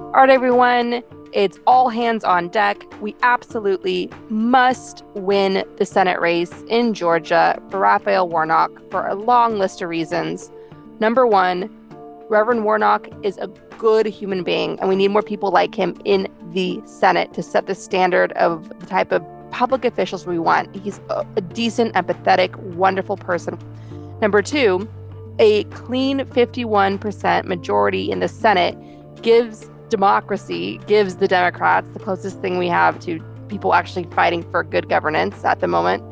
All right, everyone, it's all hands on deck. We absolutely must win the Senate race in Georgia for Raphael Warnock for a long list of reasons. Number one, Reverend Warnock is a good human being, and we need more people like him in the Senate to set the standard of the type of public officials we want. He's a decent, empathetic, wonderful person. Number two, a clean 51% majority in the Senate gives democracy, gives the Democrats, the closest thing we have to people actually fighting for good governance at the moment,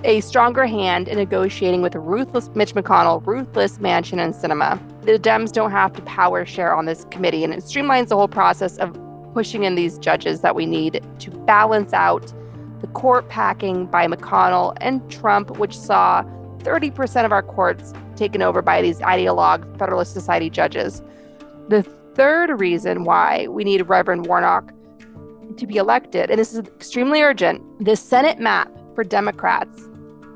a stronger hand in negotiating with ruthless Mitch McConnell, ruthless Manchin and Sinema. The Dems don't have to power share on this committee, and it streamlines the whole process of pushing in these judges that we need to balance out the court packing by McConnell and Trump, which saw 30% of our courts taken over by these ideologue Federalist Society judges. The third reason why we need Reverend Warnock to be elected, and this is extremely urgent, the Senate map for Democrats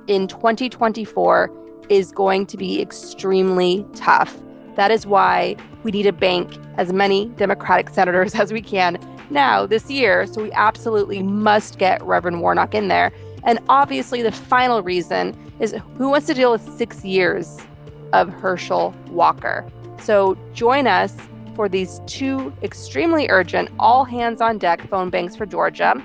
in 2024 is going to be extremely tough. That is why we need to bank as many Democratic senators as we can now this year. So we absolutely must get Reverend Warnock in there. And obviously the final reason is who wants to deal with 6 years of Herschel Walker? So join us for these two extremely urgent, all hands on deck phone banks for Georgia.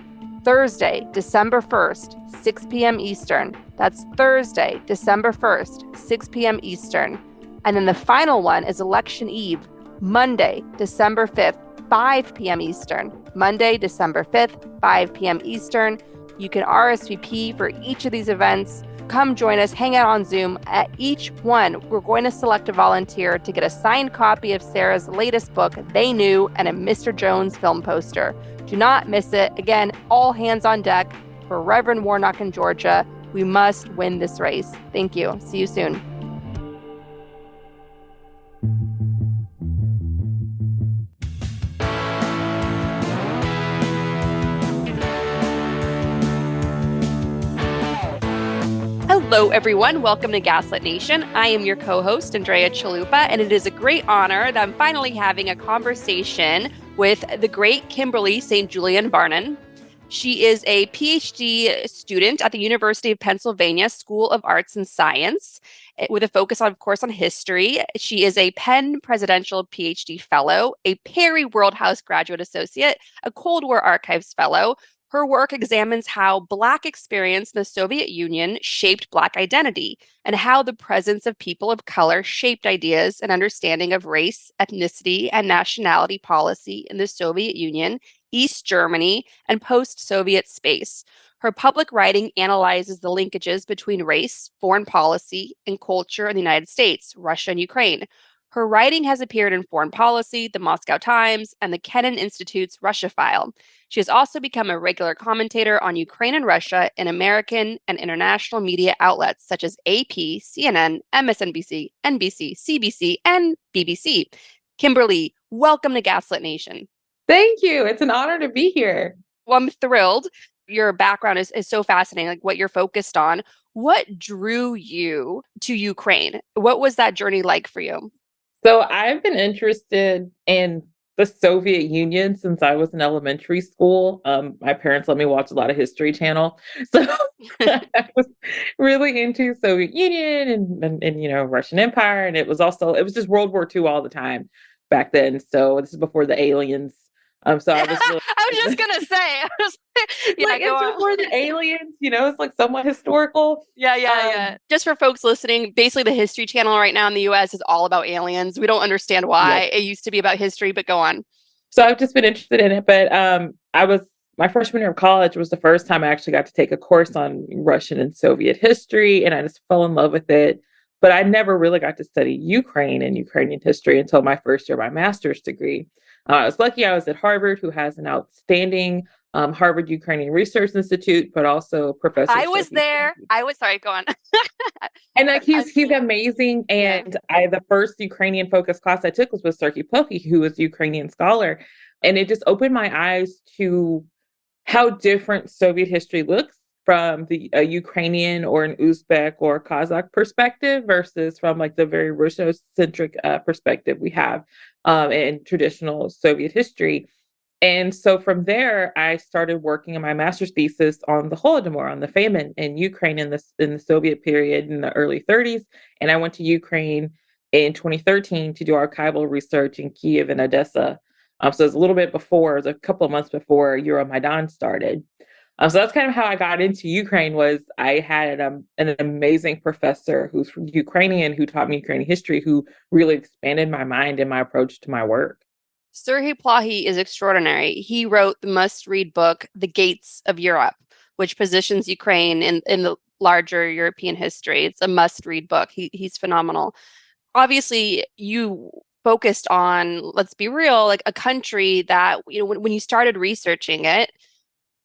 Thursday, December 1st, 6 p.m. Eastern. That's Thursday, December 1st, 6 p.m. Eastern. And then the final one is Election Eve, Monday, December 5th, 5 p.m. Eastern. Monday, December 5th, 5 p.m. Eastern. You can RSVP for each of these events. Come join us, hang out on Zoom. At each one, we're going to select a volunteer to get a signed copy of Sarah's latest book, They Knew, and a Mr. Jones film poster. Do not miss it. Again, all hands on deck for Reverend Warnock in Georgia. We must win this race. Thank you. See you soon. Hello, everyone. Welcome to Gaslit Nation. I am your co-host, Andrea Chalupa, and it is a great honor that I'm finally having a conversation with the great Kimberly St. Julian-Varnon. She is a PhD student at the University of Pennsylvania School of Arts and Science, with a focus, of course, on history. She is a Penn Presidential PhD Fellow, a Perry Worldhouse Graduate Associate, a Cold War Archives Fellow. Her work examines how Black experience in the Soviet Union shaped Black identity and how the presence of people of color shaped ideas and understanding of race, ethnicity, and nationality policy in the Soviet Union, East Germany, and post-Soviet space. Her public writing analyzes the linkages between race, foreign policy, and culture in the United States, Russia, and Ukraine. Her writing has appeared in Foreign Policy, the Moscow Times, and the Kennan Institute's Russia File. She has also become a regular commentator on Ukraine and Russia in American and international media outlets such as AP, CNN, MSNBC, NBC, CBC, and BBC. Kimberly, welcome to Gaslit Nation. Thank you. It's an honor to be here. Well, I'm thrilled. Your background is so fascinating, like what you're focused on. What drew you to Ukraine? What was that journey like for you? So I've been interested in the Soviet Union since I was in elementary school. My parents let me watch a lot of History Channel. So I was really into Soviet Union and Russian Empire. And it was just World War II all the time back then. So this is before the aliens. So I was really I was just gonna say, it's before the aliens, it's like somewhat historical. Yeah. Just for folks listening, basically the History Channel right now in the US is all about aliens. We don't understand why. Yep. It used to be about history, but go on. So I've just been interested in it, but my freshman year of college was the first time I actually got to take a course on Russian and Soviet history, and I just fell in love with it. But I never really got to study Ukraine and Ukrainian history until my first year of my master's degree. I was lucky I was at Harvard, who has an outstanding Harvard Ukrainian Research Institute, but also Professor. I was there. Sorry, go on. And like he's amazing. And the first Ukrainian focused class I took was with Sergei Plokhy, who was a Ukrainian scholar. And it just opened my eyes to how different Soviet history looks from the a Ukrainian or an Uzbek or Kazakh perspective versus from like the very Russo-centric perspective we have in traditional Soviet history. And so from there, I started working on my master's thesis on the Holodomor, on the famine in Ukraine in the Soviet period in the early 30s. And I went to Ukraine in 2013 to do archival research in Kiev and Odessa. So it was a little bit before, it was a couple of months before Euromaidan started. So that's kind of how I got into Ukraine. Was I had an amazing professor who's Ukrainian who taught me Ukrainian history, who really expanded my mind and my approach to my work. Serhii Plahi is extraordinary. He wrote the must-read book, The Gates of Europe, which positions Ukraine in the larger European history. It's a must-read book. He's phenomenal. Obviously, you focused on, let's be real, like a country that, when you started researching it,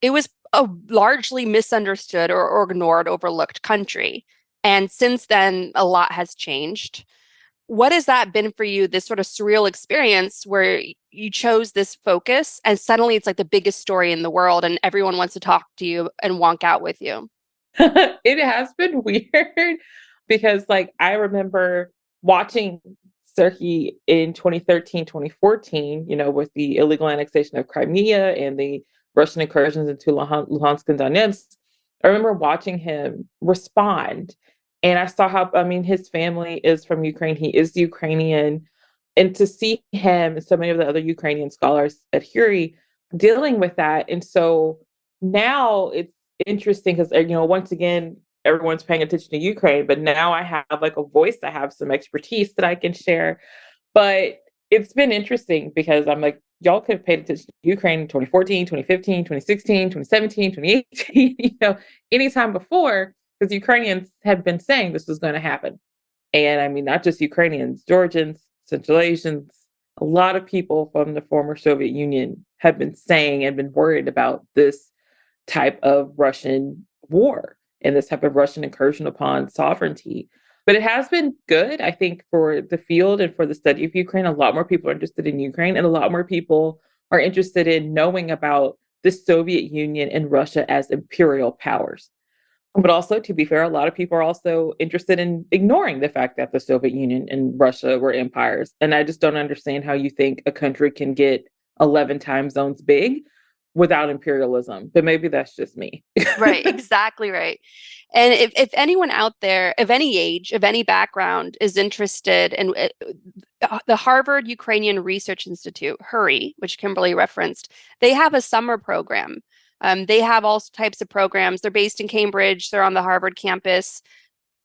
it was a largely misunderstood or ignored, overlooked country. And since then, a lot has changed. What has that been for you, this sort of surreal experience where you chose this focus and suddenly it's like the biggest story in the world and everyone wants to talk to you and wonk out with you? It has been weird because like I remember watching Serhii in 2013, 2014, with the illegal annexation of Crimea and the Russian incursions into Luhansk and Donetsk. I remember watching him respond. And I saw how, I mean, his family is from Ukraine. He is Ukrainian. And to see him and so many of the other Ukrainian scholars at Huri dealing with that. And so now it's interesting because, once again, everyone's paying attention to Ukraine, but now I have like a voice, I have some expertise that I can share. But it's been interesting because I'm like, y'all could have paid attention to Ukraine in 2014, 2015, 2016, 2017, 2018, anytime before, because Ukrainians have been saying this was going to happen. And I mean, not just Ukrainians, Georgians, Central Asians, a lot of people from the former Soviet Union have been saying and been worried about this type of Russian war and this type of Russian incursion upon sovereignty. But it has been good, I think, for the field and for the study of Ukraine. A lot more people are interested in Ukraine, and a lot more people are interested in knowing about the Soviet Union and Russia as imperial powers. But also, to be fair, a lot of people are also interested in ignoring the fact that the Soviet Union and Russia were empires. And I just don't understand how you think a country can get 11 time zones big without imperialism. But maybe that's just me. Right, exactly right. And if anyone out there of any age, of any background is interested in the Harvard Ukrainian Research Institute, HURI, which Kimberly referenced, they have a summer program. They have all types of programs. They're based in Cambridge. They're on the Harvard campus.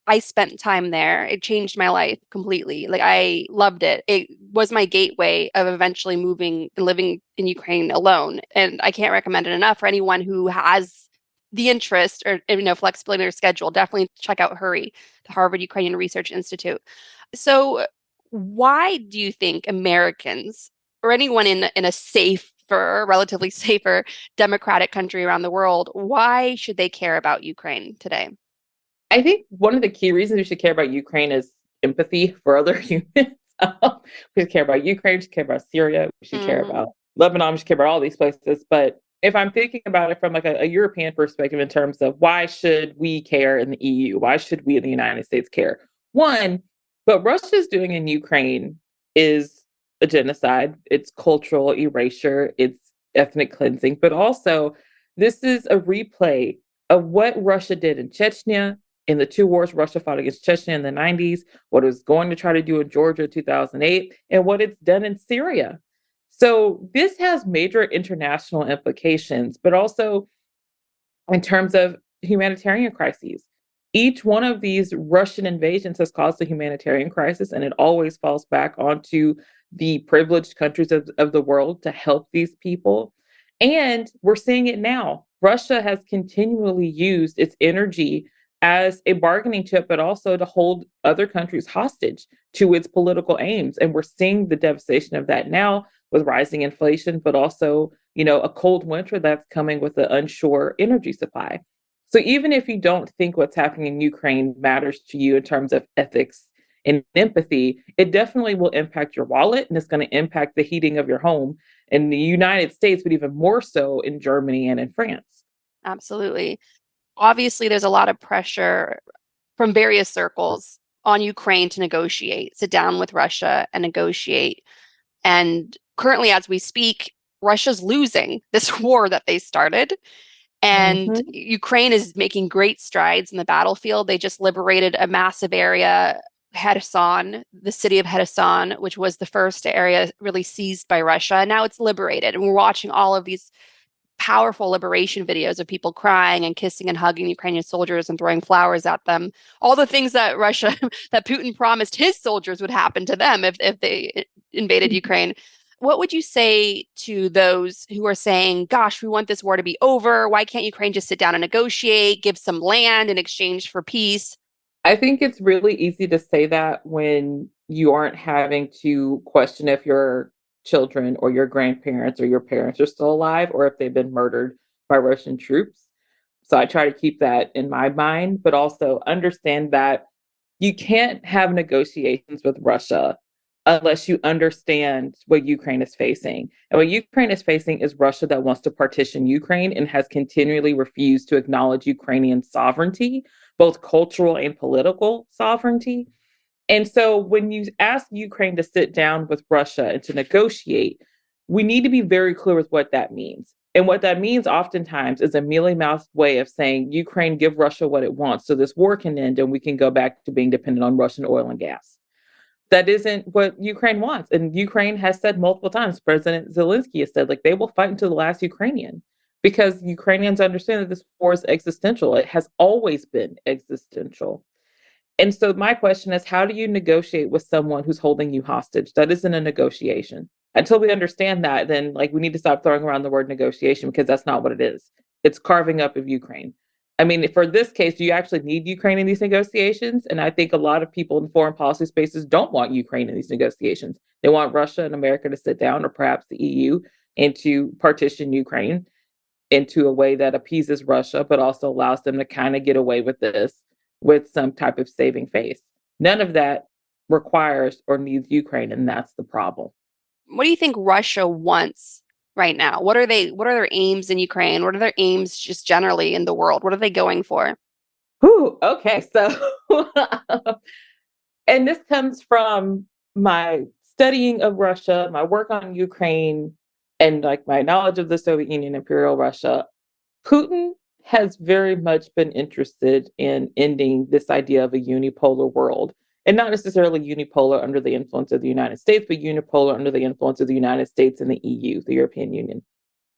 I spent time there. It changed my life completely. Like I loved it. It was my gateway of eventually moving and living in Ukraine alone. And I can't recommend it enough for anyone who has the interest or flexibility in their schedule. Definitely check out HURI, the Harvard Ukrainian Research Institute. So why do you think Americans or anyone in a safer, relatively safer democratic country around the world, why should they care about Ukraine today? I think one of the key reasons we should care about Ukraine is empathy for other humans. We should care about Ukraine, we should care about Syria, we should care Hmm. about Lebanon, we should care about all these places. But if I'm thinking about it from like a European perspective in terms of why should we care in the EU? Why should we in the United States care? One, what Russia's doing in Ukraine is a genocide. It's cultural erasure. It's ethnic cleansing. But also, this is a replay of what Russia did in Chechnya, in the two wars Russia fought against Chechnya in the 90s, what it was going to try to do in Georgia in 2008, and what it's done in Syria. So this has major international implications, but also in terms of humanitarian crises. Each one of these Russian invasions has caused a humanitarian crisis, and it always falls back onto the privileged countries of the world to help these people. And we're seeing it now. Russia has continually used its energy as a bargaining chip, but also to hold other countries hostage to its political aims. And we're seeing the devastation of that now with rising inflation, but also, a cold winter that's coming with an unsure energy supply. So even if you don't think what's happening in Ukraine matters to you in terms of ethics and empathy, it definitely will impact your wallet and it's going to impact the heating of your home in the United States, but even more so in Germany and in France. Absolutely. Obviously, there's a lot of pressure from various circles on Ukraine to negotiate, sit down with Russia and negotiate. And currently, as we speak, Russia's losing this war that they started. And Mhm. Ukraine is making great strides in the battlefield. They just liberated a massive area, Kherson, the city of Kherson, which was the first area really seized by Russia. Now it's liberated. And we're watching all of these powerful liberation videos of people crying and kissing and hugging Ukrainian soldiers and throwing flowers at them. All the things that Russia, that Putin promised his soldiers would happen to them if they invaded Ukraine. What would you say to those who are saying, gosh, we want this war to be over? Why can't Ukraine just sit down and negotiate, give some land in exchange for peace? I think it's really easy to say that when you aren't having to question if your children or your grandparents or your parents are still alive or if they've been murdered by Russian troops. So I try to keep that in my mind, but also understand that you can't have negotiations with Russia unless you understand what Ukraine is facing. And what Ukraine is facing is Russia that wants to partition Ukraine and has continually refused to acknowledge Ukrainian sovereignty, both cultural and political sovereignty. And so when you ask Ukraine to sit down with Russia and to negotiate, we need to be very clear with what that means. And what that means oftentimes is a mealy mouthed way of saying, Ukraine, give Russia what it wants so this war can end and we can go back to being dependent on Russian oil and gas. That isn't what Ukraine wants. And Ukraine has said multiple times, President Zelensky has said, like, they will fight until the last Ukrainian because Ukrainians understand that this war is existential. It has always been existential. And so my question is, how do you negotiate with someone who's holding you hostage? That isn't a negotiation. Until we understand that, then like we need to stop throwing around the word negotiation because that's not what it is. It's carving up of Ukraine. I mean, for this case, do you actually need Ukraine in these negotiations? And I think a lot of people in foreign policy spaces don't want Ukraine in these negotiations. They want Russia and America to sit down, or perhaps the EU, and to partition Ukraine into a way that appeases Russia, but also allows them to kind of get away with this with some type of saving face. None of that requires or needs Ukraine, and that's the problem. What do you think Russia wants right now? What are their aims in Ukraine? What are their aims just generally in the world? What are they going for? Whew, okay, so and this comes from my studying of Russia, my work on Ukraine, and like my knowledge of the Soviet Union, Imperial Russia. Putin has very much been interested in ending this idea of a unipolar world, and not necessarily unipolar under the influence of the United States, but unipolar under the influence of the United States and the EU, the European Union.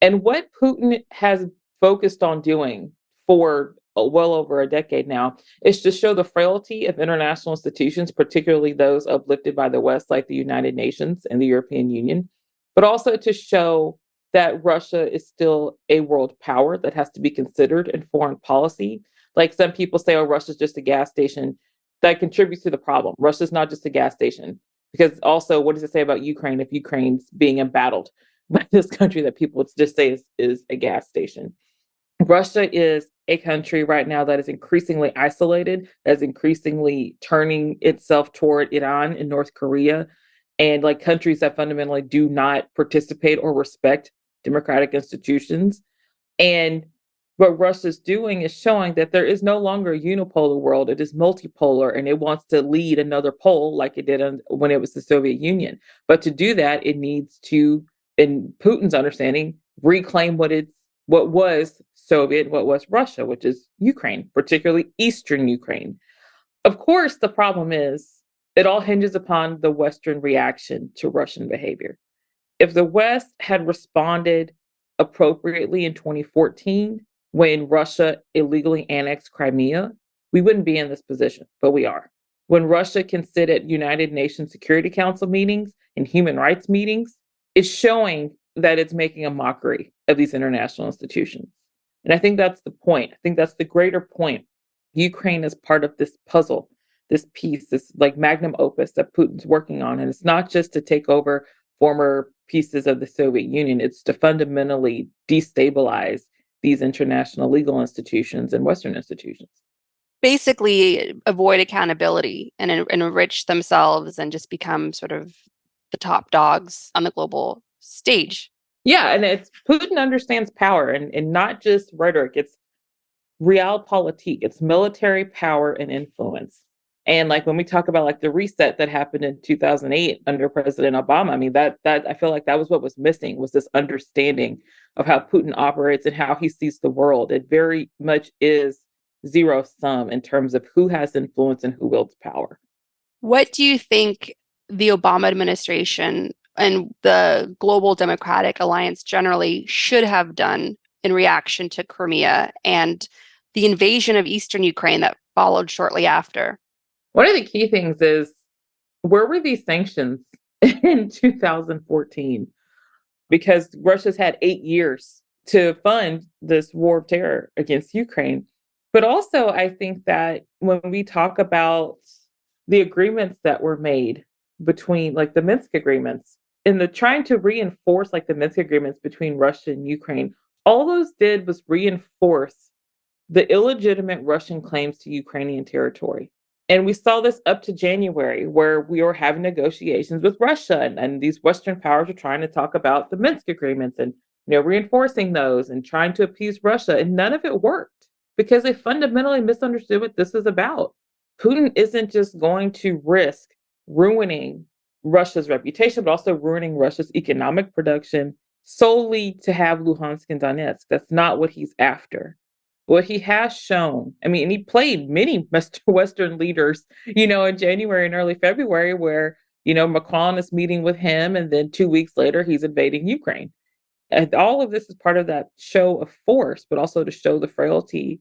And what Putin has focused on doing for well over a decade now is to show the frailty of international institutions, particularly those uplifted by the West, like the United Nations and the European Union, but also to show that Russia is still a world power that has to be considered in foreign policy. Like some people say, oh, Russia's just a gas station. That contributes to the problem. Russia's not just a gas station. Because also, what does it say about Ukraine if Ukraine's being embattled by this country that people just say is a gas station? Russia is a country right now that is increasingly isolated, that is increasingly turning itself toward Iran and North Korea, and like countries that fundamentally do not participate or respect democratic institutions. And what Russia's doing is showing that there is no longer a unipolar world. It is multipolar, and it wants to lead another pole like it did when it was the Soviet Union. But to do that, it needs to, in Putin's understanding, reclaim what was Soviet, what was Russia, which is Ukraine, particularly Eastern Ukraine. Of course, the problem is it all hinges upon the Western reaction to Russian behavior. If the West had responded appropriately in 2014 when Russia illegally annexed Crimea, we wouldn't be in this position, but we are. When Russia can sit at United Nations Security Council meetings and human rights meetings, it's showing that it's making a mockery of these international institutions. And I think that's the point. I think that's the greater point. Ukraine is part of this puzzle, this piece, this like magnum opus that Putin's working on. And it's not just to take over former pieces of the Soviet Union, it's to fundamentally destabilize these international legal institutions and Western institutions. Basically, avoid accountability and enrich themselves and just become sort of the top dogs on the global stage. Yeah, and it's Putin understands power and not just rhetoric. It's realpolitik. It's military power and influence. And like when we talk about like the reset that happened in 2008 under President Obama, I mean that I feel like that was what was missing, was this understanding of how Putin operates and how he sees the world. It very much is zero sum in terms of who has influence and who wields power. What do you think the Obama administration and the global democratic alliance generally should have done in reaction to Crimea and the invasion of eastern Ukraine that followed shortly after? One of the key things is, where were these sanctions in 2014? Because Russia's had 8 years to fund this war of terror against Ukraine. But also, I think that when we talk about the agreements that were made between, like the Minsk agreements, and the trying to reinforce like the Minsk agreements between Russia and Ukraine, all those did was reinforce the illegitimate Russian claims to Ukrainian territory. And we saw this up to January, where we were having negotiations with Russia, and these Western powers were trying to talk about the Minsk agreements and reinforcing those and trying to appease Russia. And none of it worked because they fundamentally misunderstood what this is about. Putin isn't just going to risk ruining Russia's reputation, but also ruining Russia's economic production solely to have Luhansk and Donetsk. That's not what he's after. What he has shown, I mean, and he played many Western leaders, in January and early February, where, Macron is meeting with him, and then 2 weeks later, he's invading Ukraine. And all of this is part of that show of force, but also to show the frailty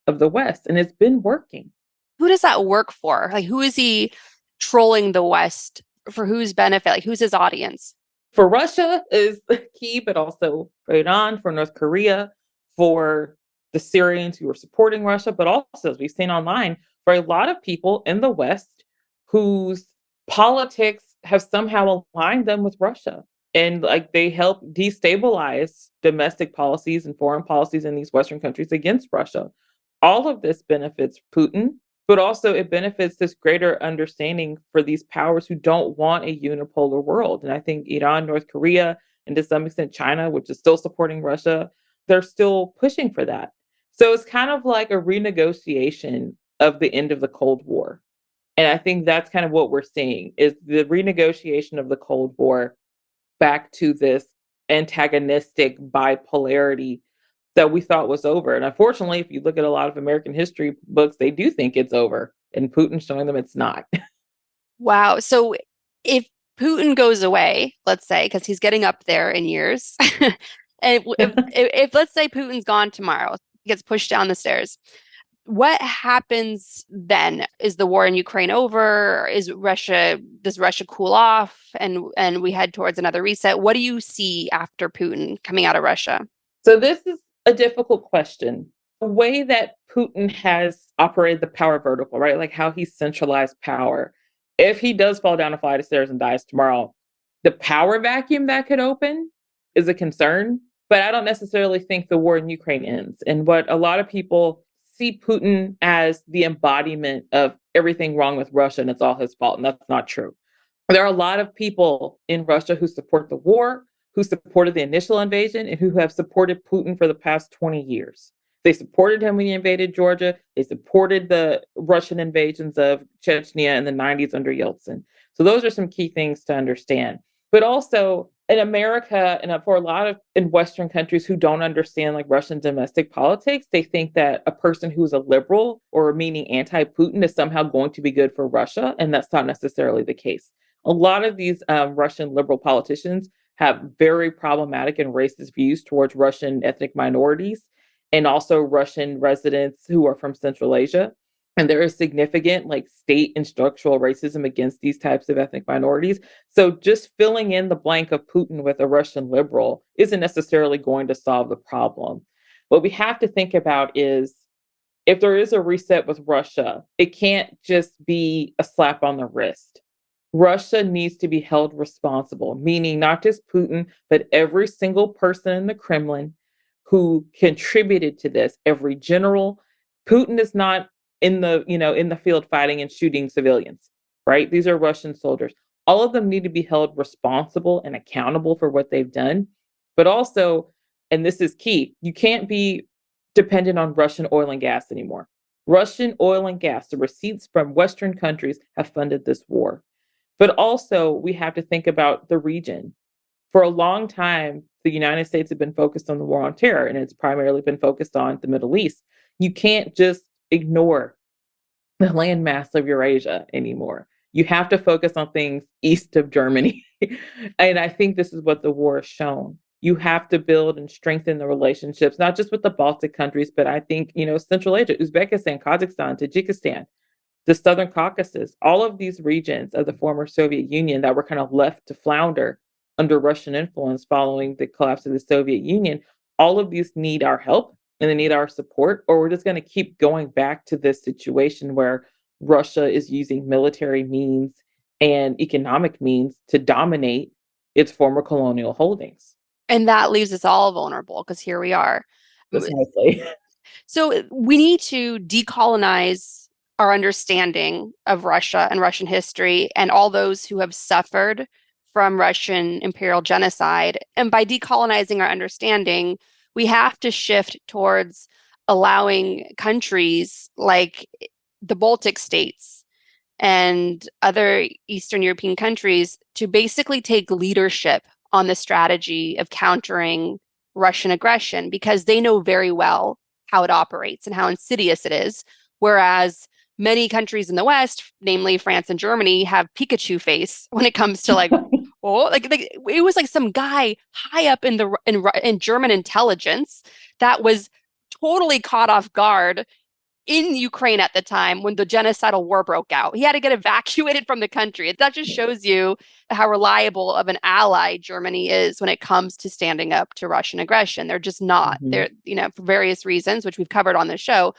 of the West. And it's been working. Who does that work for? Like, who is he trolling the West for? Whose benefit? Like, who's his audience? For Russia is key, but also for Iran, for North Korea, for the Syrians who are supporting Russia, but also, as we've seen online, for a lot of people in the West whose politics have somehow aligned them with Russia. And like they help destabilize domestic policies and foreign policies in these Western countries against Russia. All of this benefits Putin, but also it benefits this greater understanding for these powers who don't want a unipolar world. And I think Iran, North Korea, and to some extent China, which is still supporting Russia, they're still pushing for that. So it's kind of like a renegotiation of the end of the Cold War. And I think that's kind of what we're seeing, is the renegotiation of the Cold War back to this antagonistic bipolarity that we thought was over. And unfortunately, if you look at a lot of American history books, they do think it's over. And Putin's showing them it's not. Wow. So if Putin goes away, let's say, because he's getting up there in years, and if let's say Putin's gone tomorrow, gets pushed down the stairs, what happens then? Is the war in Ukraine over? Does Russia cool off and we head towards another reset? What do you see after Putin coming out of Russia? So this is a difficult question. The way that Putin has operated the power vertical, right? Like how he centralized power. If he does fall down a flight of stairs and dies tomorrow, the power vacuum that could open is a concern. But I don't necessarily think the war in Ukraine ends. And what a lot of people see Putin as the embodiment of everything wrong with Russia and it's all his fault. And that's not true. There are a lot of people in Russia who support the war, who supported the initial invasion, and who have supported Putin for the past 20 years. They supported him when he invaded Georgia. They supported the Russian invasions of Chechnya in the 90s under Yeltsin. So those are some key things to understand. But also in America and for a lot of in Western countries who don't understand like Russian domestic politics, they think that a person who's a liberal or meaning anti-Putin is somehow going to be good for Russia. And that's not necessarily the case. A lot of these Russian liberal politicians have very problematic and racist views towards Russian ethnic minorities and also Russian residents who are from Central Asia. And there is significant like state and structural racism against these types of ethnic minorities. So just filling in the blank of Putin with a Russian liberal isn't necessarily going to solve the problem. What we have to think about is, if there is a reset with Russia, it can't just be a slap on the wrist. Russia needs to be held responsible, meaning not just Putin, but every single person in the Kremlin who contributed to this, every general. Putin is not in the field fighting and shooting civilians, right? These are Russian soldiers. All of them need to be held responsible and accountable for what they've done. But also, and this is key, you can't be dependent on Russian oil and gas anymore. Russian oil and gas, the receipts from Western countries have funded this war. But also, we have to think about the region. For a long time, the United States had been focused on the war on terror, and it's primarily been focused on the Middle East. You can't just ignore the landmass of Eurasia anymore. You have to focus on things east of Germany. And I think this is what the war has shown. You have to build and strengthen the relationships, not just with the Baltic countries, but I think, Central Asia, Uzbekistan, Kazakhstan, Tajikistan, the Southern Caucasus, all of these regions of the former Soviet Union that were kind of left to flounder under Russian influence following the collapse of the Soviet Union, all of these need our help and they need our support, or we're just going to keep going back to this situation where Russia is using military means and economic means to dominate its former colonial holdings. And that leaves us all vulnerable because here we are. Precisely. So we need to decolonize our understanding of Russia and Russian history and all those who have suffered from Russian imperial genocide. And by decolonizing our understanding, we have to shift towards allowing countries like the Baltic states and other Eastern European countries to basically take leadership on the strategy of countering Russian aggression because they know very well how it operates and how insidious it is. Whereas many countries in the West, namely France and Germany, have Pikachu face when it comes to it was like some guy high up in German intelligence that was totally caught off guard in Ukraine at the time when the genocidal war broke out. He had to get evacuated from the country. That just shows you how reliable of an ally Germany is when it comes to standing up to Russian aggression. They're just not. They're, for various reasons, which we've covered on the show.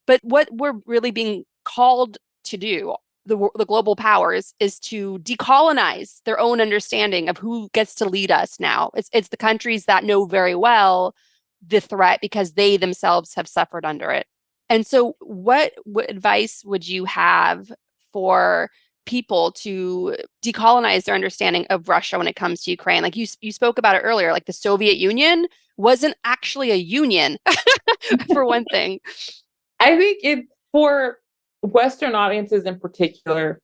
But what we're really being called to do, the global powers, is to decolonize their own understanding of who gets to lead us now. It's the countries that know very well the threat because they themselves have suffered under it. And so what advice would you have for people to decolonize their understanding of Russia when it comes to Ukraine? Like you spoke about it earlier, like the Soviet Union wasn't actually a union, for one thing. I think for Western audiences in particular,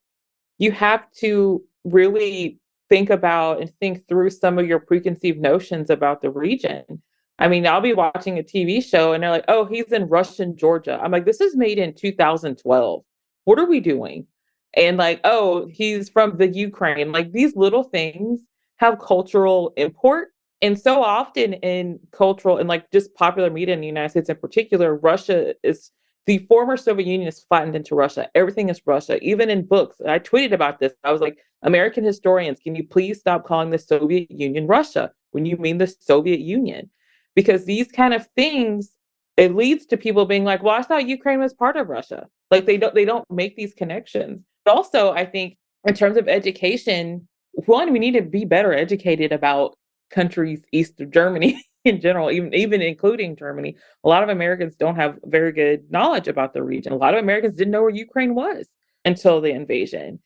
you have to really think about and think through some of your preconceived notions about the region. I mean, I'll be watching a TV show and they're like, oh, he's in Russian Georgia. I'm like, this is made in 2012. What are we doing? And like, oh, he's from the Ukraine. Like these little things have cultural import. And so often in cultural and like just popular media in the United States in particular, Russia is the former Soviet Union is flattened into Russia. Everything is Russia. Even in books, I tweeted about this. I was like, American historians, can you please stop calling the Soviet Union Russia when you mean the Soviet Union? Because these kind of things, it leads to people being like, well, I thought Ukraine was part of Russia. Like they don't make these connections. But also, I think in terms of education, one, we need to be better educated about countries east of Germany in general, even including Germany. A lot of Americans don't have very good knowledge about the region. A lot of Americans didn't know where Ukraine was until the invasion.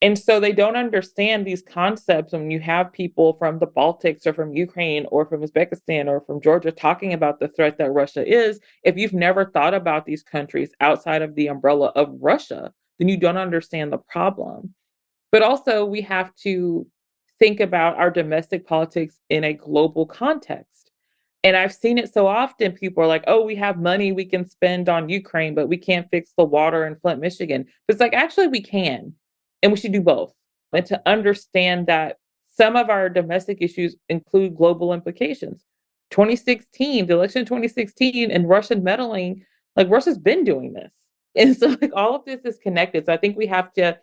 And so they don't understand these concepts when you have people from the Baltics or from Ukraine or from Uzbekistan or from Georgia talking about the threat that Russia is. If you've never thought about these countries outside of the umbrella of Russia, then you don't understand the problem. But also, we have to think about our domestic politics in a global context. And I've seen it so often. People are like, oh, we have money we can spend on Ukraine, but we can't fix the water in Flint, Michigan. But it's like, actually, we can. And we should do both. And to understand that some of our domestic issues include global implications. 2016, the election of 2016 and Russian meddling, like Russia's been doing this. And so like all of this is connected. So I think we have to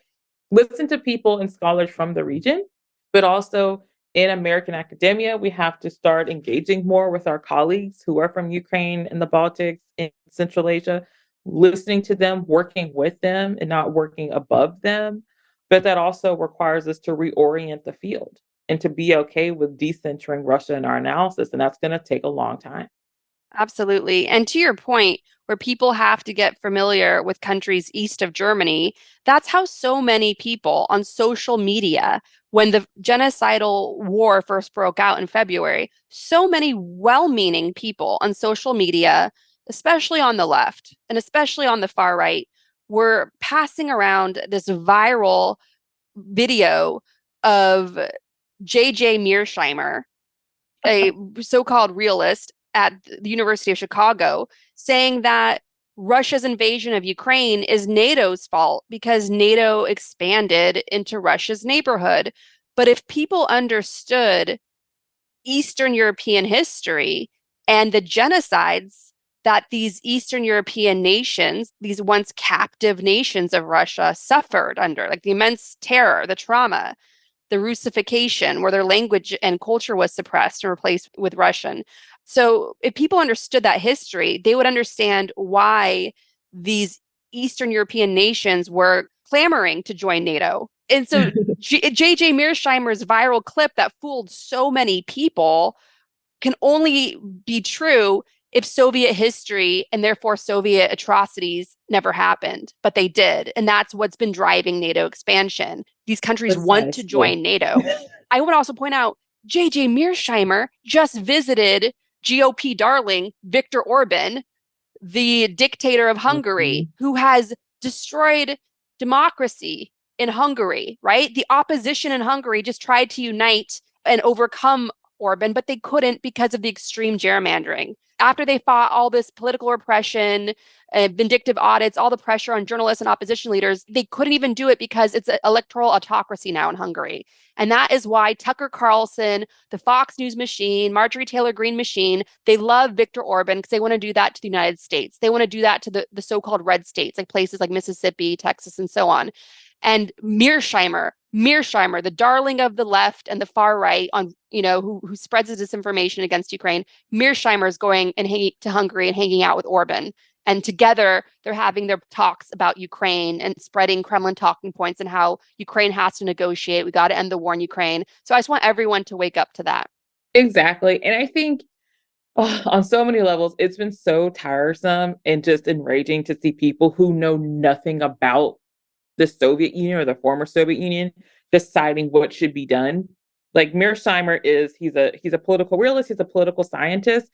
listen to people and scholars from the region, but also in American academia, we have to start engaging more with our colleagues who are from Ukraine and the Baltics and Central Asia, listening to them, working with them and not working above them. But that also requires us to reorient the field and to be okay with decentering Russia in our analysis. And that's going to take a long time. Absolutely. And to your point, where people have to get familiar with countries east of Germany, that's how so many people on social media, when the genocidal war first broke out in February, so many well-meaning people on social media especially on the left and especially on the far right, were passing around this viral video of J.J. Mearsheimer, a so-called realist at the University of Chicago, saying that Russia's invasion of Ukraine is NATO's fault because NATO expanded into Russia's neighborhood. But if people understood Eastern European history and the genocides that these Eastern European nations, these once captive nations of Russia, suffered under, like the immense terror, the trauma, the Russification, where their language and culture was suppressed and replaced with Russian. So if people understood that history, they would understand why these Eastern European nations were clamoring to join NATO. And so J.J. Mearsheimer's viral clip that fooled so many people can only be true if Soviet history and therefore Soviet atrocities never happened, but they did. And that's what's been driving NATO expansion. These countries want to join NATO. I would also point out J.J. Mearsheimer just visited GOP darling Viktor Orban, the dictator of Hungary, who has destroyed democracy in Hungary, right? The opposition in Hungary just tried to unite and overcome Orban, but they couldn't because of the extreme gerrymandering. After they fought all this political repression, vindictive audits, all the pressure on journalists and opposition leaders, they couldn't even do it because it's an electoral autocracy now in Hungary. And that is why Tucker Carlson, the Fox News machine, Marjorie Taylor Greene machine, they love Viktor Orban because they want to do that to the United States. They want to do that to the so-called red states, like places like Mississippi, Texas, and so on. And Mearsheimer, the darling of the left and the far right, on who spreads the disinformation against Ukraine. Mearsheimer is going and to Hungary and hanging out with Orban, and together they're having their talks about Ukraine and spreading Kremlin talking points and how Ukraine has to negotiate. We got to end the war in Ukraine. So I just want everyone to wake up to that. Exactly, and I think on so many levels, it's been so tiresome and just enraging to see people who know nothing about the Soviet Union or the former Soviet Union deciding what should be done. Like Mearsheimer he's a political realist, he's a political scientist,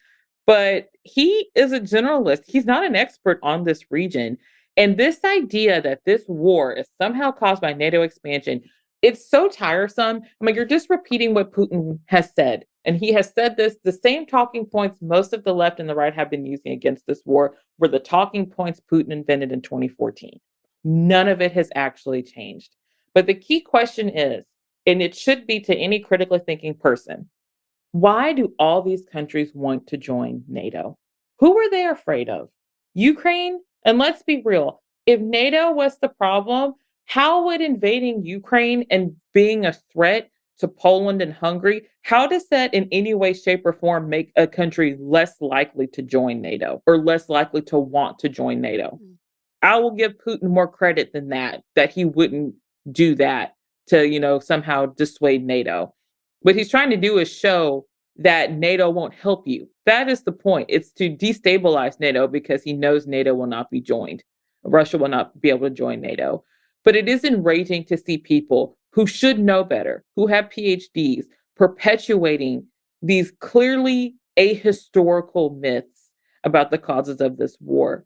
but he is a generalist. He's not an expert on this region. And this idea that this war is somehow caused by NATO expansion, it's so tiresome. I mean, you're just repeating what Putin has said. And he has said this, the same talking points most of the left and the right have been using against this war were the talking points Putin invented in 2014. None of it has actually changed. But the key question is, and it should be to any critically thinking person, why do all these countries want to join NATO? Who are they afraid of? Ukraine? And let's be real, if NATO was the problem, how would invading Ukraine and being a threat to Poland and Hungary, how does that in any way, shape, or form make a country less likely to join NATO or less likely to want to join NATO? I will give Putin more credit than that he wouldn't do that to, somehow dissuade NATO. What he's trying to do is show that NATO won't help you. That is the point. It's to destabilize NATO because he knows NATO will not be joined. Russia will not be able to join NATO. But it is enraging to see people who should know better, who have PhDs, perpetuating these clearly ahistorical myths about the causes of this war.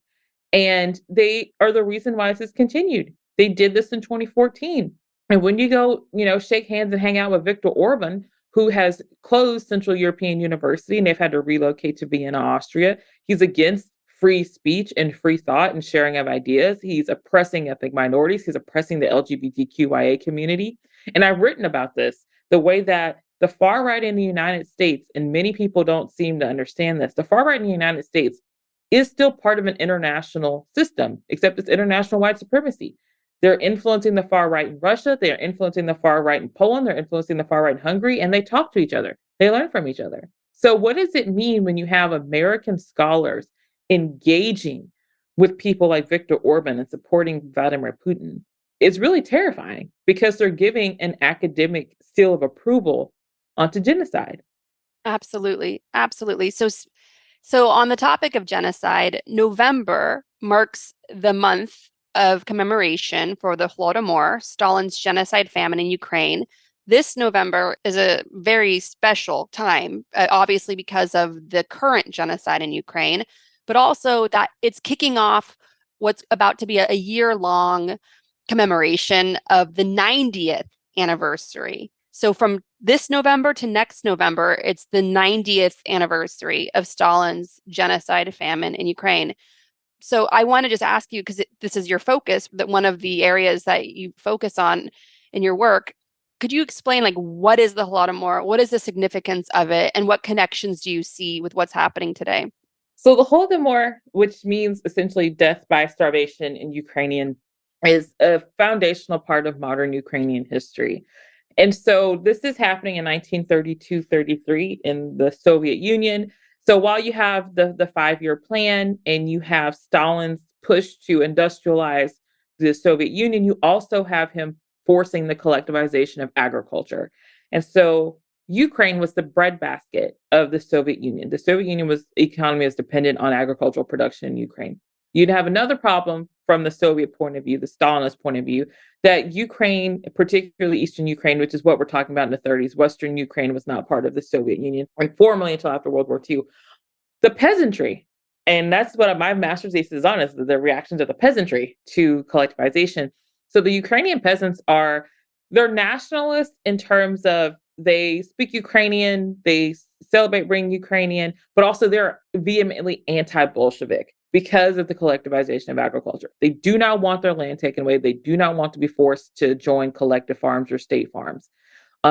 And they are the reason why this has continued. They did this in 2014. And when you go, shake hands and hang out with Viktor Orban, who has closed Central European University and they've had to relocate to Vienna, Austria, he's against free speech and free thought and sharing of ideas. He's oppressing ethnic minorities. He's oppressing the LGBTQIA community. And I've written about this, the way that the far right in the United States, and many people don't seem to understand this, the far right in the United States is still part of an international system, except it's international white supremacy. They're influencing the far right in Russia. They're influencing the far right in Poland. They're influencing the far right in Hungary, and they talk to each other. They learn from each other. So what does it mean when you have American scholars engaging with people like Viktor Orban and supporting Vladimir Putin? It's really terrifying because they're giving an academic seal of approval onto genocide. Absolutely. Absolutely. So on the topic of genocide, November marks the month of commemoration for the Holodomor, Stalin's genocide famine in Ukraine. This November is a very special time, obviously because of the current genocide in Ukraine, but also that it's kicking off what's about to be a year-long commemoration of the 90th anniversary. So from this November to next November, it's the 90th anniversary of Stalin's genocide famine in Ukraine. So I want to just ask you, because this is your focus, that one of the areas that you focus on in your work, could you explain like what is the Holodomor? What is the significance of it? And what connections do you see with what's happening today? So the Holodomor, which means essentially death by starvation in Ukrainian, is a foundational part of modern Ukrainian history. And so this is happening in 1932-33 in the Soviet Union. So while you have the 5-year plan and you have Stalin's push to industrialize the Soviet Union, you also have him forcing the collectivization of agriculture. And so Ukraine was the breadbasket of the Soviet Union. The Soviet Union was economy was dependent on agricultural production in Ukraine. You'd have another problem from the Soviet point of view, the Stalinist point of view, that Ukraine, particularly Eastern Ukraine, which is what we're talking about in the 30s, Western Ukraine was not part of the Soviet Union, and formally until after World War II. The peasantry, and that's what my master's thesis is on, is the reactions of the peasantry to collectivization. So the Ukrainian peasants they're nationalists in terms of they speak Ukrainian, they celebrate being Ukrainian, but also they're vehemently anti-Bolshevik because of the collectivization of agriculture. They do not want their land taken away. They do not want to be forced to join collective farms or state farms.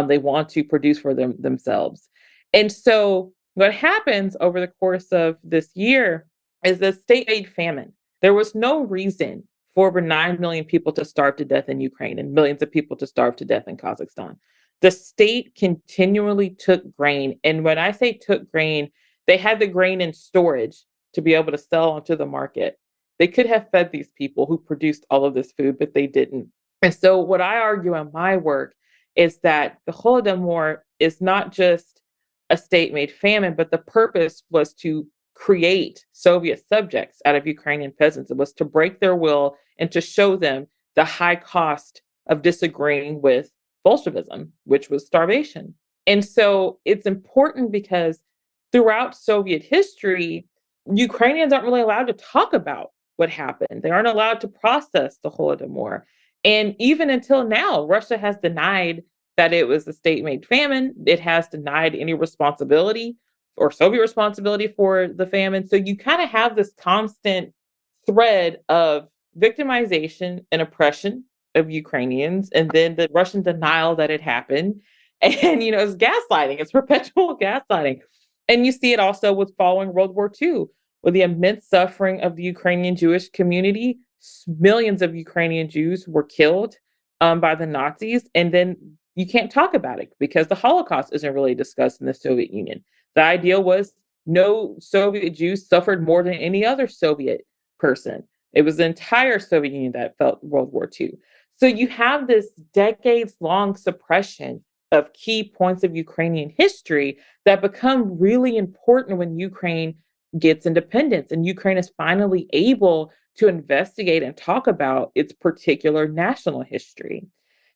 They want to produce for themselves. And so what happens over the course of this year is the state aid famine. There was no reason for over 9 million people to starve to death in Ukraine and millions of people to starve to death in Kazakhstan. The state continually took grain. And when I say took grain, they had the grain in storage to be able to sell onto the market. They could have fed these people who produced all of this food, but they didn't. And so what I argue in my work is that the Holodomor is not just a state-made famine, but the purpose was to create Soviet subjects out of Ukrainian peasants. It was to break their will and to show them the high cost of disagreeing with Bolshevism, which was starvation. And so it's important because throughout Soviet history, Ukrainians aren't really allowed to talk about what happened. They aren't allowed to process the Holodomor. And even until now, Russia has denied that it was a state-made famine. It has denied any responsibility or Soviet responsibility for the famine. So you kind of have this constant thread of victimization and oppression of Ukrainians, and then the Russian denial that it happened. And, it's gaslighting, it's perpetual gaslighting. And you see it also with following World War II, with the immense suffering of the Ukrainian Jewish community. Millions of Ukrainian Jews were killed by the Nazis. And then you can't talk about it because the Holocaust isn't really discussed in the Soviet Union. The idea was no Soviet Jews suffered more than any other Soviet person. It was the entire Soviet Union that felt World War II. So you have this decades-long suppression of key points of Ukrainian history that become really important when Ukraine gets independence and Ukraine is finally able to investigate and talk about its particular national history.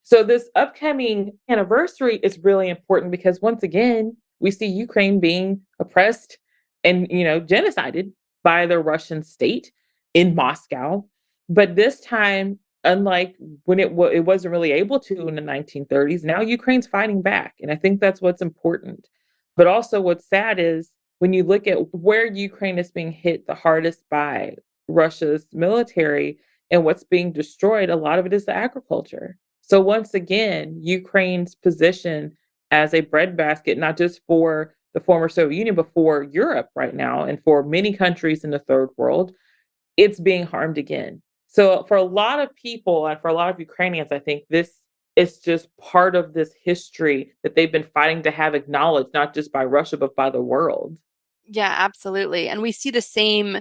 So this upcoming anniversary is really important because once again, we see Ukraine being oppressed and, genocided by the Russian state in Moscow. But this time, unlike when it wasn't really able to in the 1930s, now Ukraine's fighting back. And I think that's what's important. But also what's sad is when you look at where Ukraine is being hit the hardest by Russia's military and what's being destroyed, a lot of it is the agriculture. So once again, Ukraine's position as a breadbasket, not just for the former Soviet Union, but for Europe right now and for many countries in the third world, it's being harmed again. So for a lot of people and for a lot of Ukrainians, I think this is just part of this history that they've been fighting to have acknowledged, not just by Russia, but by the world. Yeah, absolutely. And we see the same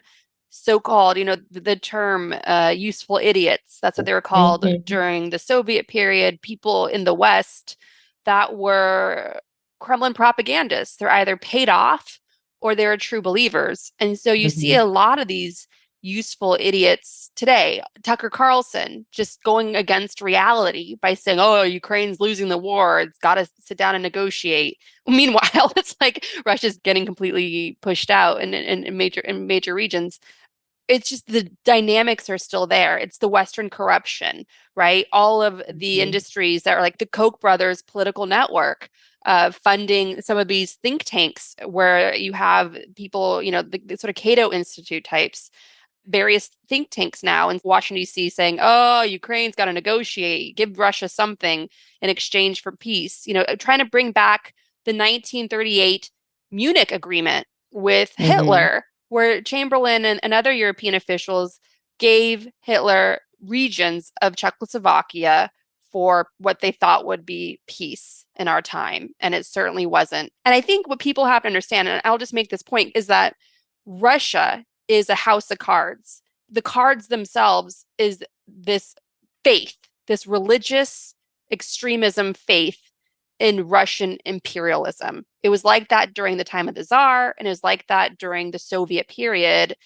so-called, the term useful idiots. That's what they were called Mhm. during the Soviet period. People in the West that were Kremlin propagandists. They're either paid off or they're true believers. And so you see Mhm. a lot of these useful idiots today. Tucker Carlson just going against reality by saying, oh, Ukraine's losing the war. It's got to sit down and negotiate. Meanwhile, it's like Russia's getting completely pushed out in major regions. It's just the dynamics are still there. It's the Western corruption, right? All of the industries that are like the Koch brothers political network, funding some of these think tanks where you have people, the sort of Cato Institute types, various think tanks now in Washington, D.C. saying, oh, Ukraine's got to negotiate, give Russia something in exchange for peace, trying to bring back the 1938 Munich Agreement with Hitler, where Chamberlain and other European officials gave Hitler regions of Czechoslovakia for what they thought would be peace in our time. And it certainly wasn't. And I think what people have to understand, and I'll just make this point, is that Russia is a house of cards. The cards themselves is this faith, this religious extremism faith in Russian imperialism. It was like that during the time of the Tsar, and it was like that during the Soviet period.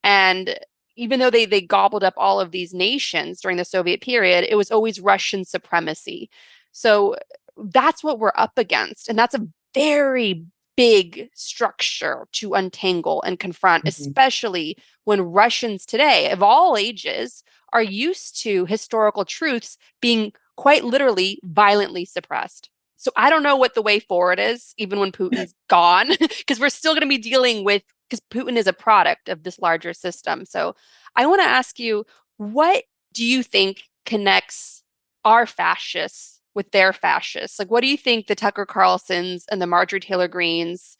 And even though they gobbled up all of these nations during the Soviet period, it was always Russian supremacy. So that's what we're up against. And that's a very big structure to untangle and confront, especially when Russians today, of all ages, are used to historical truths being quite literally violently suppressed. So I don't know what the way forward is, even when Putin's gone, because we're still going to be dealing with, because Putin is a product of this larger system. So I want to ask you, what do you think connects our fascists with their fascists? Like, what do you think the Tucker Carlsons and the Marjorie Taylor Greens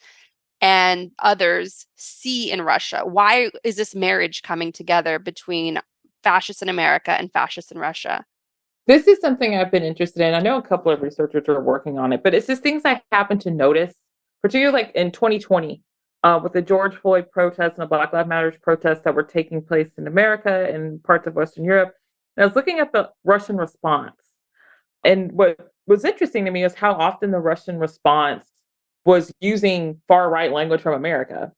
and others see in Russia? Why is this marriage coming together between fascists in America and fascists in Russia? This is something I've been interested in. I know a couple of researchers are working on it, but it's just things I happen to notice, particularly like in 2020, with the George Floyd protests and the Black Lives Matter protests that were taking place in America and parts of Western Europe. And I was looking at the Russian response. And what was interesting to me is how often the Russian response was using far-right language from America,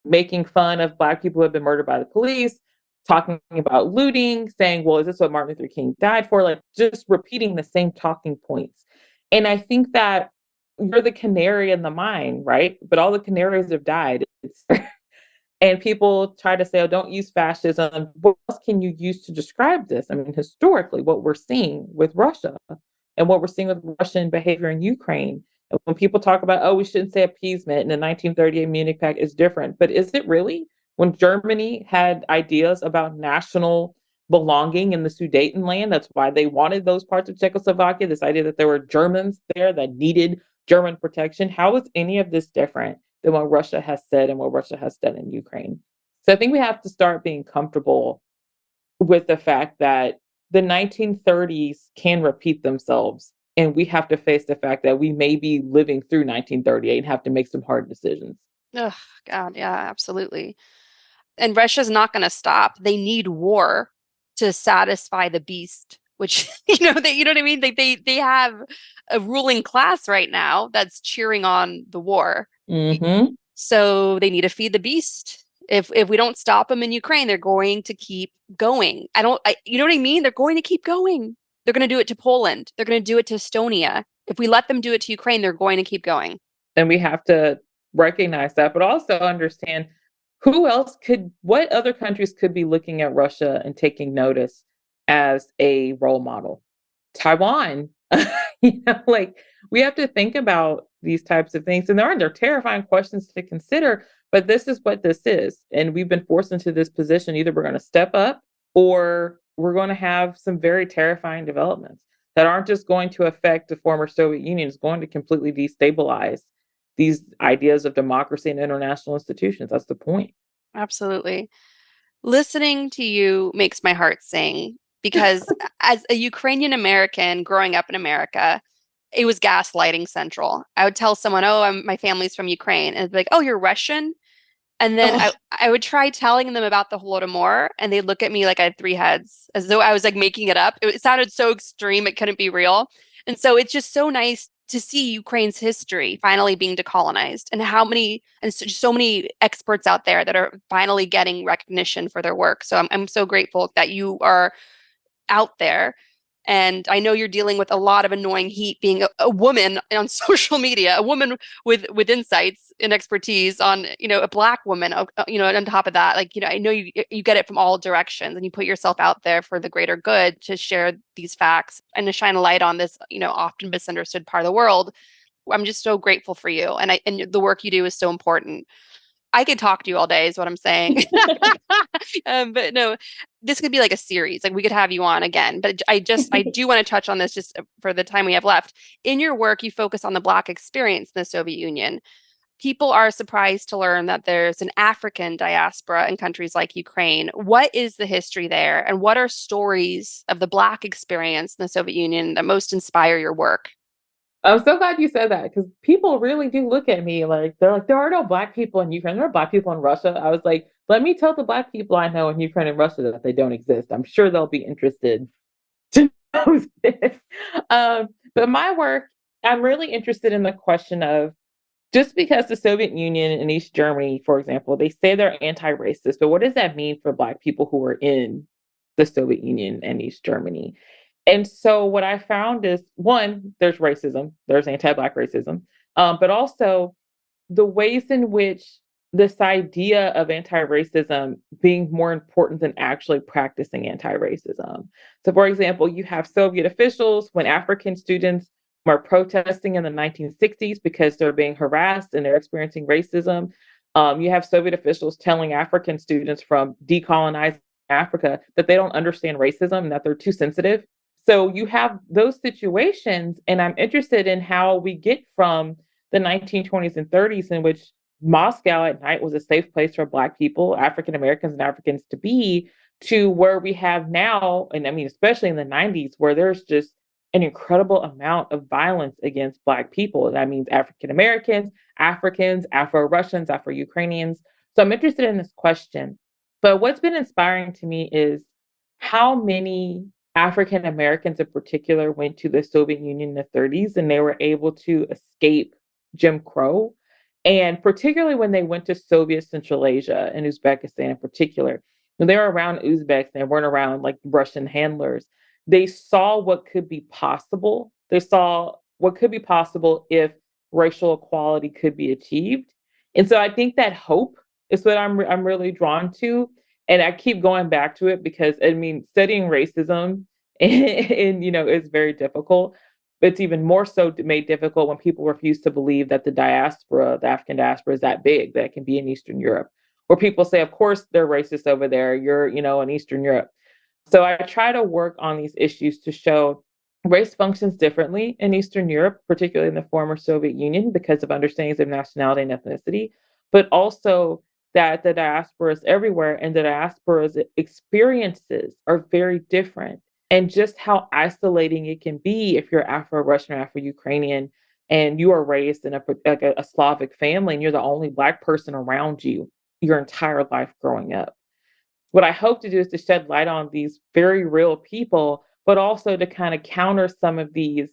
making fun of Black people who have been murdered by the police, talking about looting, saying, well, is this what Martin Luther King died for? Like just repeating the same talking points. And I think that you're the canary in the mine, right? But all the canaries have died. And people try to say, oh, don't use fascism. What else can you use to describe this? I mean, historically, what we're seeing with Russia and what we're seeing with Russian behavior in Ukraine. And when people talk about, oh, we shouldn't say appeasement and the 1938 Munich Pact is different, but is it really? When Germany had ideas about national belonging in the Sudetenland, that's why they wanted those parts of Czechoslovakia, this idea that there were Germans there that needed German protection. How is any of this different than what Russia has said and what Russia has done in Ukraine? So I think we have to start being comfortable with the fact that the 1930s can repeat themselves. And we have to face the fact that we may be living through 1938 and have to make some hard decisions. Oh, God, yeah, absolutely. And Russia's not going to stop. They need war to satisfy the beast, which, you know what I mean? They have a ruling class right now that's cheering on the war. So they need to feed the beast. If we don't stop them in Ukraine, they're going to keep going. You know what I mean? They're going to keep going. They're going to do it to Poland. They're going to do it to Estonia. If we let them do it to Ukraine, they're going to keep going. And we have to recognize that, but also understand what other countries could be looking at Russia and taking notice as a role model? Taiwan, like we have to think about these types of things. And they're terrifying questions to consider, but this is what this is. And we've been forced into this position. Either we're going to step up or we're going to have some very terrifying developments that aren't just going to affect the former Soviet Union, it's going to completely destabilize these ideas of democracy and international institutions. That's the point. Absolutely. Listening to you makes my heart sing because as a Ukrainian American growing up in America, it was gaslighting central. I would tell someone, oh, my family's from Ukraine. And they'd be like, oh, you're Russian? And then I would try telling them about the Holodomor, and they'd look at me like I had three heads, as though I was like making it up. It sounded so extreme, it couldn't be real. And so it's just so nice to see Ukraine's history finally being decolonized, and how many and so many experts out there that are finally getting recognition for their work. So I'm so grateful that you are out there. And I know you're dealing with a lot of annoying heat being a woman on social media, a woman with insights and expertise on, a Black woman, on top of that, like, I know you get it from all directions, and you put yourself out there for the greater good to share these facts and to shine a light on this, often misunderstood part of the world. I'm just so grateful for you. And the work you do is so important. I could talk to you all day is what I'm saying. But no, this could be like a series. Like we could have you on again. But I do want to touch on this just for the time we have left. In your work, you focus on the Black experience in the Soviet Union. People are surprised to learn that there's an African diaspora in countries like Ukraine. What is the history there? And what are stories of the Black experience in the Soviet Union that most inspire your work? I'm so glad you said that because people really do look at me like they're like, there are no Black people in Ukraine. There are Black people in Russia. I was like, let me tell the Black people I know in Ukraine and Russia that they don't exist. I'm sure they'll be interested to know this. But my work, I'm really interested in the question of just because the Soviet Union and East Germany, for example, they say they're anti-racist, but what does that mean for Black people who are in the Soviet Union and East Germany? And so what I found is one, there's racism, there's anti-Black racism, but also the ways in which this idea of anti-racism being more important than actually practicing anti-racism. So, for example, you have Soviet officials when African students were protesting in the 1960s because they're being harassed and they're experiencing racism. You have Soviet officials telling African students from decolonizing Africa that they don't understand racism and that they're too sensitive. So you have those situations, and I'm interested in how we get from the 1920s and 30s, in which Moscow at night was a safe place for Black people, African Americans, and Africans to be, to where we have now, and I mean, especially in the 90s, where there's just an incredible amount of violence against Black people. That means African Americans, Africans, Afro Russians, Afro Ukrainians. So I'm interested in this question. But what's been inspiring to me is how many African Americans in particular went to the Soviet Union in the 30s and they were able to escape Jim Crow. And particularly when they went to Soviet Central Asia and Uzbekistan in particular, when they were around Uzbeks, they weren't around like Russian handlers. They saw what could be possible. They saw what could be possible if racial equality could be achieved. And so I think that hope is what I'm really drawn to. And I keep going back to it because I mean, studying racism and is very difficult. But it's even more so made difficult when people refuse to believe that the diaspora, the African diaspora, is that big that it can be in Eastern Europe. Where people say, of course they're racist over there. You're, in Eastern Europe. So I try to work on these issues to show race functions differently in Eastern Europe, particularly in the former Soviet Union, because of understandings of nationality and ethnicity, but also that the diasporas everywhere and the diaspora's experiences are very different. And just how isolating it can be if you're Afro-Russian or Afro-Ukrainian and you are raised in a Slavic family and you're the only Black person around you your entire life growing up. What I hope to do is to shed light on these very real people, but also to kind of counter some of these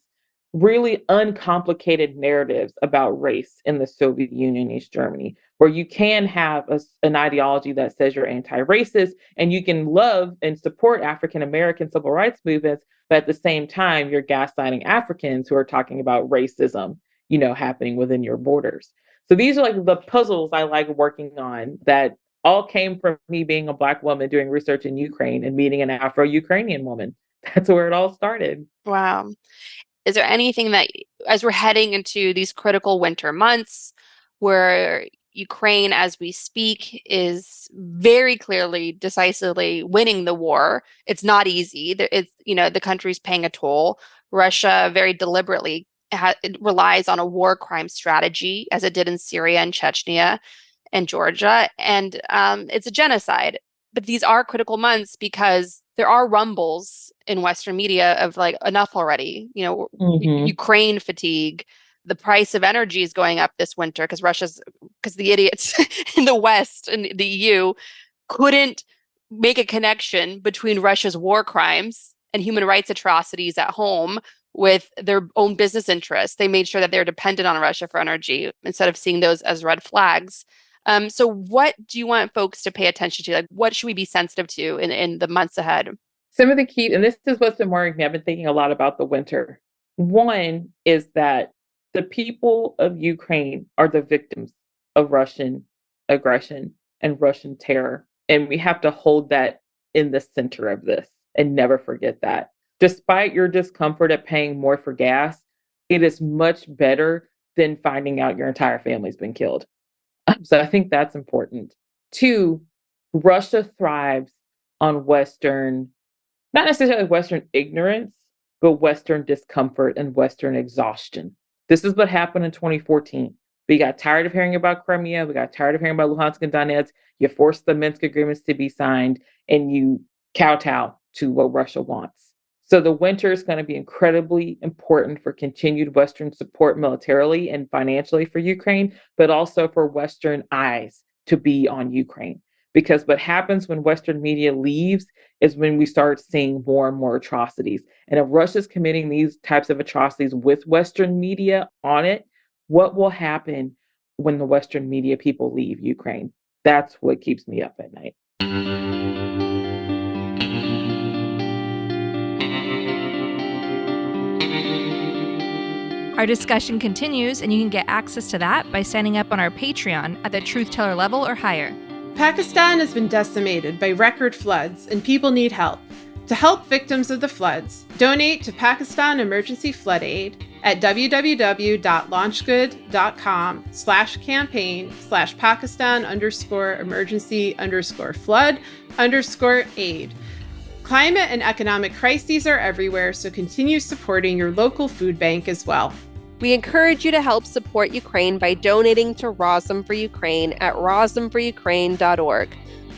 really uncomplicated narratives about race in the Soviet Union, East Germany, where you can have an ideology that says you're anti-racist and you can love and support African American civil rights movements, but at the same time, you're gaslighting Africans who are talking about racism, happening within your borders. So these are like the puzzles I like working on that all came from me being a Black woman doing research in Ukraine and meeting an Afro-Ukrainian woman. That's where it all started. Wow. Is there anything that, as we're heading into these critical winter months, where Ukraine, as we speak, is very clearly, decisively winning the war? It's not easy. The country's paying a toll. Russia very deliberately it relies on a war crime strategy, as it did in Syria and Chechnya and Georgia, and it's a genocide. But these are critical months because there are rumbles in Western media of like, enough already. Mm-hmm. Ukraine fatigue. The price of energy is going up this winter because the idiots in the West and the EU couldn't make a connection between Russia's war crimes and human rights atrocities at home with their own business interests. They made sure that they're dependent on Russia for energy instead of seeing those as red flags. So what do you want folks to pay attention to? Like, what should we be sensitive to in the months ahead? Some of the key, and this is what's been worrying me, I've been thinking a lot about the winter. One is that the people of Ukraine are the victims of Russian aggression and Russian terror. And we have to hold that in the center of this and never forget that. Despite your discomfort at paying more for gas, it is much better than finding out your entire family's been killed. So I think that's important. Two, Russia thrives on Western, not necessarily Western ignorance, but Western discomfort and Western exhaustion. This is what happened in 2014. We got tired of hearing about Crimea. We got tired of hearing about Luhansk and Donetsk. You forced the Minsk agreements to be signed and you kowtow to what Russia wants. So the winter is going to be incredibly important for continued Western support militarily and financially for Ukraine, but also for Western eyes to be on Ukraine. Because what happens when Western media leaves is when we start seeing more and more atrocities. And if Russia's committing these types of atrocities with Western media on it, what will happen when the Western media people leave Ukraine? That's what keeps me up at night. Our discussion continues, and you can get access to that by signing up on our Patreon at the Truth Teller level or higher. Pakistan has been decimated by record floods, and people need help. To help victims of the floods, donate to Pakistan Emergency Flood Aid at www.launchgood.com/campaign/Pakistan_emergency_flood_aid. Climate and economic crises are everywhere, so continue supporting your local food bank as well. We encourage you to help support Ukraine by donating to Rosm for Ukraine at rosmforukraine.org.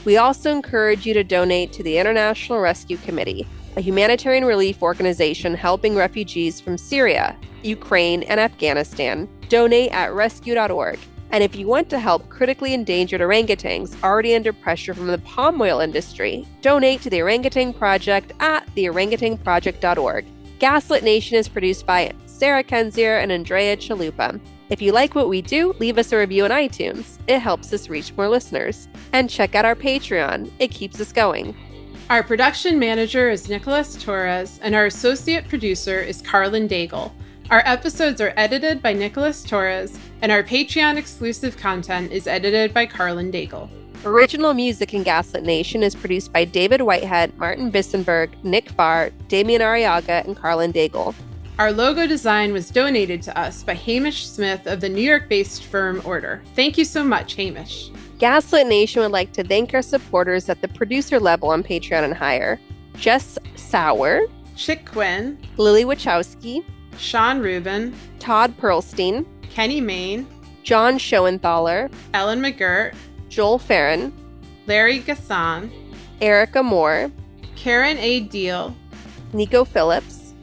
We also encourage you to donate to the International Rescue Committee, a humanitarian relief organization helping refugees from Syria, Ukraine, and Afghanistan. Donate at rescue.org. And if you want to help critically endangered orangutans already under pressure from the palm oil industry, donate to the Orangutan Project at theorangutanproject.org. Gaslit Nation is produced by Sarah Kenzier and Andrea Chalupa. If you like what we do, leave us a review on iTunes. It helps us reach more listeners. And check out our Patreon. It keeps us going. Our production manager is Nicholas Torres, and our associate producer is Carlin Daigle. Our episodes are edited by Nicholas Torres, and our Patreon-exclusive content is edited by Carlin Daigle. Original music in Gaslit Nation is produced by David Whitehead, Martin Bissenberg, Nick Farr, Damian Arriaga, and Carlin Daigle. Our logo design was donated to us by Hamish Smith of the New York-based firm Order. Thank you so much, Hamish. Gaslit Nation would like to thank our supporters at the producer level on Patreon and higher: Jess Sauer, Chick Quinn, Lily Wachowski, Sean Rubin, Todd Pearlstein, Kenny Main, John Schoenthaler, Ellen McGirt, Joel Farron, Larry Gasson, Erica Moore, Karen A. Deal, Nico Phillips,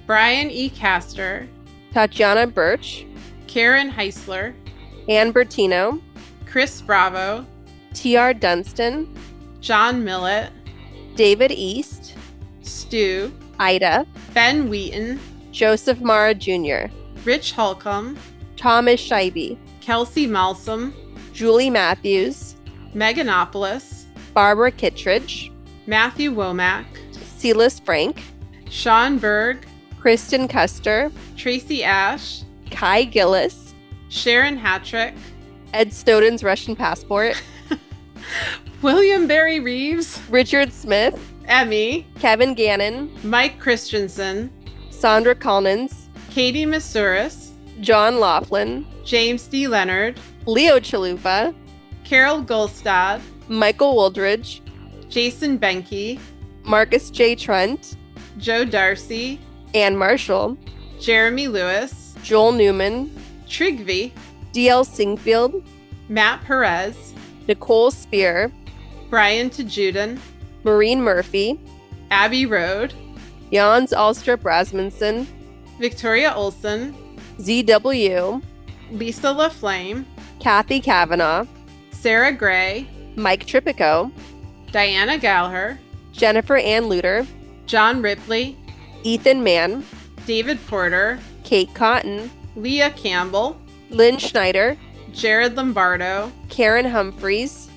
Brian E. Castor, Tatiana Birch, Karen Heisler, Ann Bertino, Chris Bravo, T.R. Dunstan, John Millett, David East, Stu, Ida, Ben Wheaton, Joseph Mara Jr., Rich Holcomb, Thomas Scheibe, Kelsey Malsom, Julie Matthews, Meganopolis, Barbara Kittredge, Matthew Womack, Silas Frank, Sean Berg, Kristen Custer, Tracy Ash, Kai Gillis, Sharon Hattrick, Ed Snowden's Russian passport, William Barry Reeves, Richard Smith, Emmy, Kevin Gannon, Mike Christensen, Sandra Collins, Katie Masuris, John Laughlin, James D. Leonard, Leo Chalupa, Carol Golstad, Michael Woldridge, Jason Benke, Marcus J. Trent, Joe Darcy, Ann Marshall, Jeremy Lewis, Joel Newman, Trigvi, D.L. Singfield, Matt Perez, Nicole Spear, Brian Tajudin, Maureen Murphy, Abby Road, Jans Alstrup Rasmussen, Victoria Olson, Z.W., Lisa LaFlame, Kathy Kavanaugh, Sarah Gray, Mike Tripico, Diana Gallagher, Jennifer Ann Luter, John Ripley, Ethan Mann, David Porter, Kate Cotton, Leah Campbell, Lynn Schneider, Jared Lombardo, Karen Humphreys,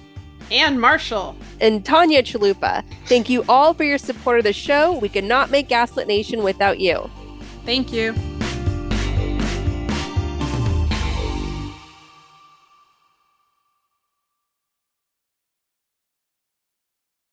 and Marshall. and Tanya Chalupa. Thank you all for your support of the show. We could not make Gaslit Nation without you. Thank you.